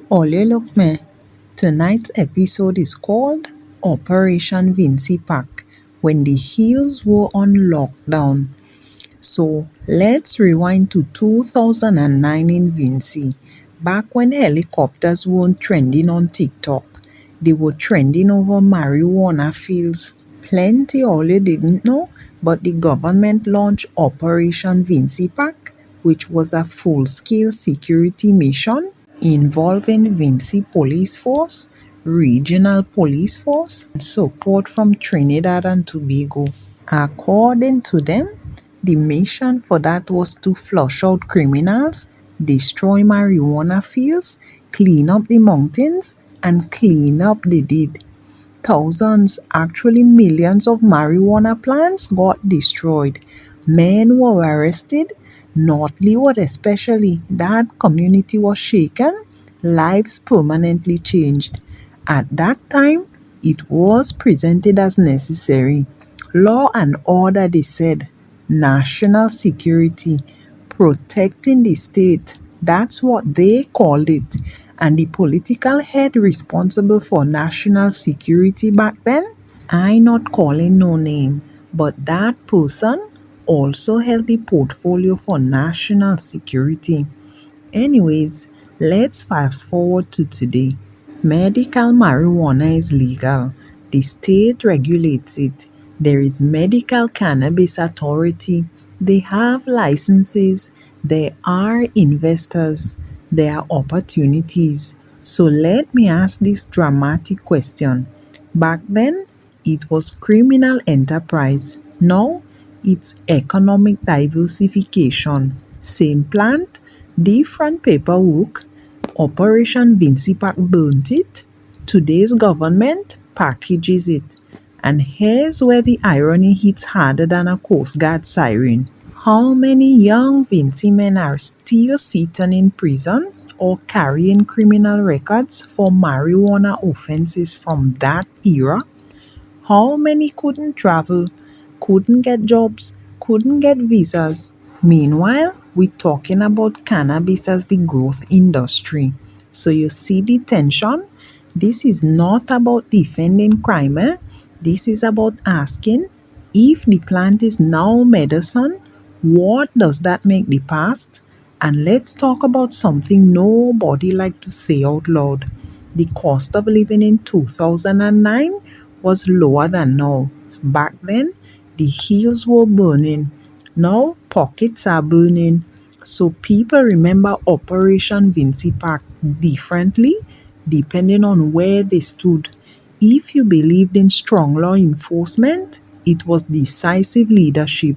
Ole look me. Tonight's episode is called Operation Vincy PAC when the hills were on lockdown. So let's rewind to 2009 in Vincy, back when helicopters weren't trending on TikTok. They were trending over marijuana fields. Plenty all you didn't know, but the government launched Operation Vincy PAC, which was a full-scale security mission involving Vincy Police Force, Regional Police Force, and support from Trinidad and Tobago. According to them, the mission for that was to flush out criminals, destroy marijuana fields, clean up the mountains, and clean up the deed. Thousands, actually millions of marijuana plants got destroyed. Men were arrested, North Leeward especially. That community was shaken, lives permanently changed. At that time, it was presented as necessary. Law and order, they said. National security. Protecting the state. That's what they called it. And the political head responsible for national security back then, I not calling no name, but that person also held the portfolio for national security. Anyways, let's fast forward to today. Medical marijuana is legal. The state regulates it. There is Medical Cannabis Authority. They have licenses. There are investors. There are opportunities. So let me ask this dramatic question. Back then, it was criminal enterprise. Now, it's economic diversification. Same plant, different paperwork. Operation Vincy PAC burnt it. Today's government packages it. And here's where the irony hits harder than a Coast Guard siren. How many young Vincy men are still sitting in prison or carrying criminal records for marijuana offenses from that era? How many couldn't travel, couldn't get jobs, couldn't get visas? Meanwhile, we're talking about cannabis as the growth industry. So you see the tension? This is not about defending crime. This is about asking, if the plant is now medicine, what does that make the past? And let's talk about something nobody like to say out loud. The cost of living in 2009 was lower than now. Back then, the hills were burning. Now, pockets are burning. So people remember Operation Vincy PAC differently depending on where they stood. If you believed in strong law enforcement, it was decisive leadership.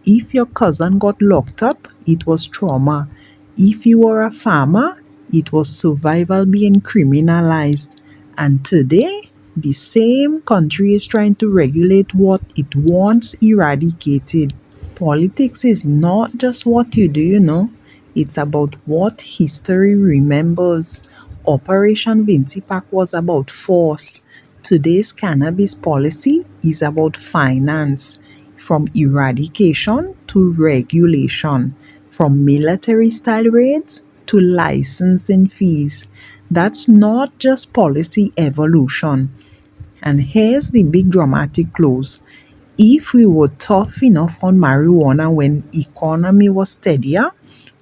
If your cousin got locked up, it was trauma. If you were a farmer, it was survival being criminalized. And today, the same country is trying to regulate what it once eradicated. Politics is not just what you do, it's about what history remembers. Operation Vincy PAC was about force. Today's cannabis policy is about finance, from eradication to regulation, from military style raids to licensing fees. That's not just policy evolution. And here's the big dramatic close. If we were tough enough on marijuana when economy was steadier,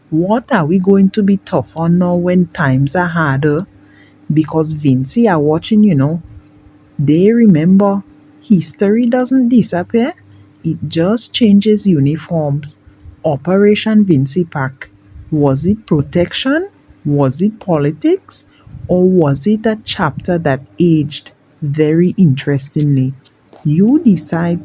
what are we going to be tough on now when times are harder? Because Vincy are watching, They remember history doesn't disappear, it just changes uniforms. Operation Vincy PAC. Was it protection? Was it politics? Or was it a chapter that aged very interestingly? You decide.